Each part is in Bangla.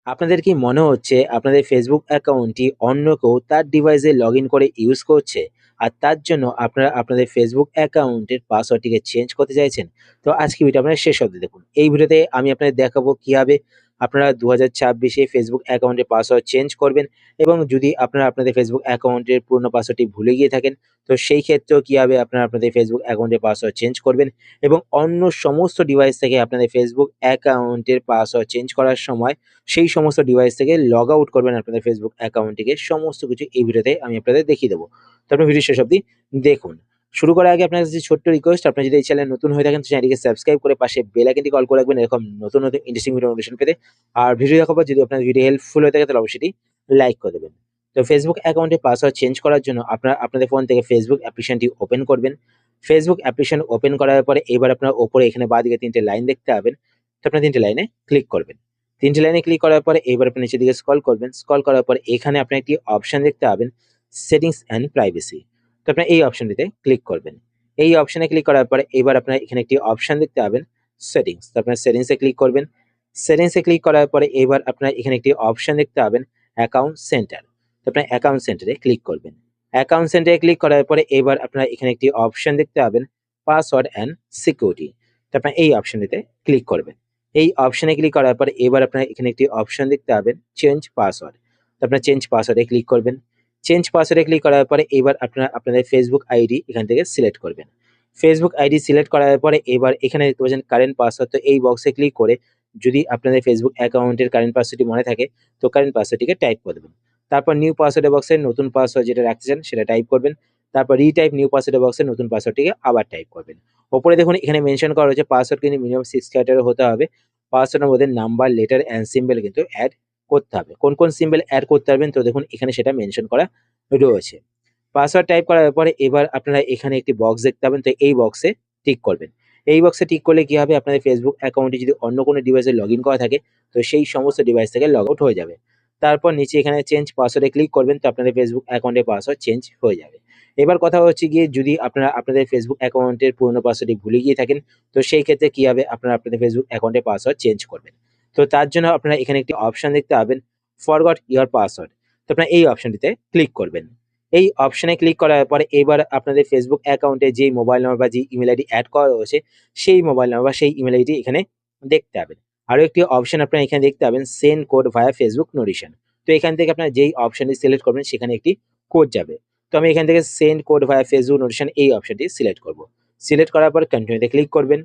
আপনাদের কি মনে হচ্ছে আপনাদের ফেসবুক অ্যাকাউন্টটি অন্য কেউ তার ডিভাইসে লগ ইন করে ইউজ করছে, আর তার জন্য আপনারা আপনাদের ফেসবুক অ্যাকাউন্টের পাসওয়ার্ডটিকে চেঞ্জ করতে চাইছেন? তো আজকে ভিডিও আপনারা শেষ অবধি দেখুন। এই ভিডিওতে আমি আপনাদের দেখাবো কিভাবে আপনারা 2026 এ ফেসবুক অ্যাকাউন্টের পাসওয়ার্ড চেঞ্জ করবেন, এবং যদি আপনারা আপনাদের ফেসবুক অ্যাকাউন্টের পুরনো পাসওয়ার্ডটি ভুলে গিয়ে থাকেন, তো সেই ক্ষেত্রেও কিভাবে আপনারা আপনাদের ফেসবুক অ্যাকাউন্টের পাসওয়ার্ড চেঞ্জ করবেন, এবং অন্য সমস্ত ডিভাইস থেকে আপনাদের ফেসবুক অ্যাকাউন্টের পাসওয়ার্ড চেঞ্জ করার সময় সেই সমস্ত ডিভাইস থেকে লগ আউট করবেন আপনাদের ফেসবুক অ্যাকাউন্টটিকে। সমস্ত কিছু এই ভিডিওতে আমি আপনাদের দেখিয়ে দেবো। তো আপনার ভিডিও শেষ অবধি দেখুন। শুরু করার আগে আপনার কাছে ছোট্ট রিকোয়েস্ট, আপনি যদি এই চ্যানেলে নতুন হয়ে থাকেন তো চ্যানেলটিকে সাবস্ক্রাইব করে পাশে বেল আইকনটি কল করে রাখবেন এরকম নতুন নতুন ইন্টারেস্টিং ভিডিও নোটিফিকেশন পেতে। আর ভিডিও দেখার পর যদি আপনার ভিডিও হেল্পফুল হয়ে থাকে তাহলে অবশ্যই লাইক করে দেবেন। তো ফেসবুক অ্যাকাউন্টে পাসওয়ার্ড চেঞ্জ করার জন্য আপনারা আপনাদের ফোন থেকে ফেসবুক অ্যাপ্লিকেশনটি ওপেন করবেন। ফেসবুক অ্যাপ্লিকেশন ওপেন করার পরে এবার আপনার ওপরে এখানে বাঁদিকে 3টে লাইন দেখতে পাবেন। তো আপনার 3টে লাইনে ক্লিক করবেন। 3টে লাইনে ক্লিক করার পরে এবার আপনি নিচের দিকে স্ক্রল করবেন। স্ক্রল করার পরে এখানে আপনি একটি অপশন দেখতে পাবেন, সেটিংস অ্যান্ড প্রাইভেসি। তো আপনার এই অপশনটিতে ক্লিক করবেন। এই অপশনে ক্লিক করার পরে এবার আপনার এখানে একটি অপশন দেখতে পাবেন, সেটিংস। তো আপনার সেটিংসে ক্লিক করবেন। সেটিংসে ক্লিক করার পরে এবার আপনার এখানে একটি অপশন দেখতে পাবেন, অ্যাকাউন্ট সেন্টার। তো আপনার অ্যাকাউন্ট সেন্টারে ক্লিক করবেন। অ্যাকাউন্ট সেন্টারে ক্লিক করার পরে এবার আপনার এখানে একটি অপশন দেখতে পাবেন, পাসওয়ার্ড অ্যান্ড সিকিউরিটি। তো আপনার এই অপশনটিতে ক্লিক করবেন। এই অপশনে ক্লিক করার পর এবার আপনার এখানে একটি অপশন দেখতে পাবেন, চেঞ্জ পাসওয়ার্ড। তো আপনার চেঞ্জ পাসওয়ার্ডে ক্লিক করবেন। চেঞ্জ পাসওয়ার্ডে ক্লিক করার পরে এবার আপনারা আপনাদের ফেসবুক আইডি এখান থেকে সিলেক্ট করবেন। ফেসবুক আইডি সিলেক্ট করার পরে এবার এখানে দেখতে পাচ্ছেন কারেন্ট পাসওয়ার্ড, তো এই বক্সে ক্লিক করে যদি আপনাদের ফেসবুক অ্যাকাউন্টের কারেন্ট পাসওয়ার্ডটি মনে থাকে তো কারেন্ট পাসওয়ার্ডটিকে টাইপ করে দেবেন। তারপর নিউ পাসওয়ার্ডের বক্সে নতুন পাসওয়ার্ড যেটা রাখতে চান সেটা টাইপ করবেন। তারপর রিটাইপ নিউ পাসওয়ার্ডের বক্সে নতুন পাসওয়ার্ডটিকে আবার টাইপ করবেন। ওপরে দেখুন এখানে মেনশন করা হয়েছে পাসওয়ার্ড কিন্তু মিনিমাম 6 ক্যারেক্টারের হতে হবে। পাসওয়ার্ডের মধ্যে নাম্বার, লেটার অ্যান্ড সিম্বল কিন্তু অ্যাড করতে হবে। কোন কোন সিম্বল অ্যাড করতে পারবেন তো দেখুন এখানে সেটা মেনশন করা রয়েছে। পাসওয়ার্ড টাইপ করার পরে এবার আপনারা এখানে একটি বক্স দেখতে পাবেন, তো এই বক্সে টিক করবেন। এই বক্সে টিক করলে কি হবে, আপনাদের ফেসবুক অ্যাকাউন্টে যদি অন্য কোনো ডিভাইসে লগ ইন করা থাকে তো সেই সমস্ত ডিভাইস থেকে লগ আউট হয়ে যাবে। তারপর নিচে এখানে চেঞ্জ পাসওয়ার্ডে ক্লিক করবেন, তো আপনাদের ফেসবুক অ্যাকাউন্টের পাসওয়ার্ড চেঞ্জ হয়ে যাবে। এবার কথা হচ্ছে গিয়ে যদি আপনারা আপনাদের ফেসবুক অ্যাকাউন্টের পুরনো পাসওয়ার্ডটি ভুলে গিয়ে থাকেন তো সেই ক্ষেত্রে কি হবে, আপনারা আপনাদের ফেসবুক অ্যাকাউন্টের পাসওয়ার্ড চেঞ্জ করবেন। তো তার জন্য আপনারা এখানে একটি অপশন দেখতে পাবেন, ফরগট ইওর পাসওয়ার্ড। তো আপনারা এই অপশনটিতে ক্লিক করবেন। এই অপশনে ক্লিক করার পরে এবার আপনাদের ফেসবুক অ্যাকাউন্টে যেই মোবাইল নাম্বার বা যে ইমেল আইডি অ্যাড করা রয়েছে সেই মোবাইল নাম্বার বা সেই ইমেল আইডি এখানে দেখতে পাবেন। আরো একটি অপশন আপনারা এখানে দেখতে পাবেন, সেন্ড কোড ভায়া ফেসবুক নোটিফিকেশন। তো এখান থেকে আপনারা যেই অপশনটি সিলেক্ট করবেন সেখানে একটি কোড যাবে। তো আমি এখান থেকে সেন্ড কোড ভায়া ফেসবুক নোটিফিকেশন এই অপশনটি সিলেক্ট করব। সিলেক্ট করার পর কন্টিনিউতে ক্লিক করবেন।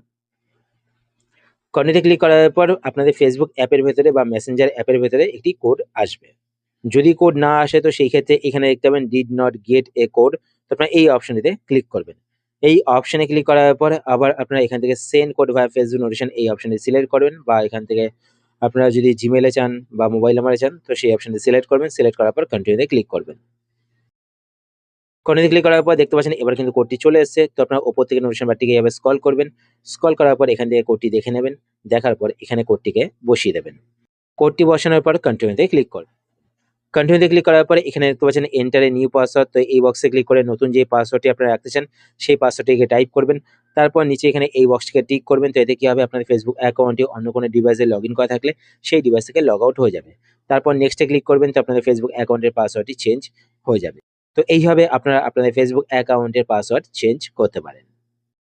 কন্টিনিউতে ক্লিক করার পর আপনাদের ফেসবুক অ্যাপের ভেতরে বা মেসেঞ্জার অ্যাপের ভেতরে একটি কোড আসবে। যদি কোড না আসে তো সেই ক্ষেত্রে এখানে দেখতে পাবেন did not get A code. তো আপনারা এই অপশনটিতে ক্লিক করবেন। এই অপশনে ক্লিক করার পর আবার আপনারা এখান থেকে সেন্ড কোড ভায়া ফেসবুক নোটিফিকেশন এই অপশনটি সিলেক্ট করবেন, বা এখান থেকে আপনারা যদি জিমেইলে চান বা মোবাইল নাম্বারে চান তো সেই অপশনটি সিলেক্ট করবেন। সিলেক্ট করার পর কন্টিনিউতে ক্লিক করবেন। কন্টিনিউ ক্লিক করার পর দেখতে পাচ্ছেন এবার কিন্তু কোডটি চলে এসেছে। তো আপনারা উপর থেকে নোটিফিকেশন বারটিকে এভাবে স্ক্রল করবেন। স্ক্রল করার পর এখান থেকে কোডটি দেখে নেবেন। দেখার পর এখানে কোডটিকে বসিয়ে দেবেন। কোডটি বসানোর পর কন্টিনিউতে ক্লিক করবেন। কন্টিনিউতে ক্লিক করার পরে এখানে দেখতে পাচ্ছেন এন্টার এ নিউ পাসওয়ার্ড। তো এই বক্সে ক্লিক করে নতুন যে পাসওয়ার্ডটি আপনারা রাখতে চান সেই পাসওয়ার্ডটিকে টাইপ করবেন। তারপর নিচে এখানে এই বক্সটিকে টিক করবেন। তো এতে কি হবে, আপনার ফেসবুক অ্যাকাউন্টে অন্য কোনো ডিভাইসে লগ ইন করা থাকলে সেই ডিভাইস থেকে লগ আউট হয়ে যাবে। তারপর নেক্সটে ক্লিক করবেন, তো আপনাদের ফেসবুক অ্যাকাউন্টের পাসওয়ার্ডটি চেঞ্জ হয়ে যাবে। তো এইভাবে আপনারা আপনাদের ফেসবুক অ্যাকাউন্টের পাসওয়ার্ড চেঞ্জ করতে পারেন।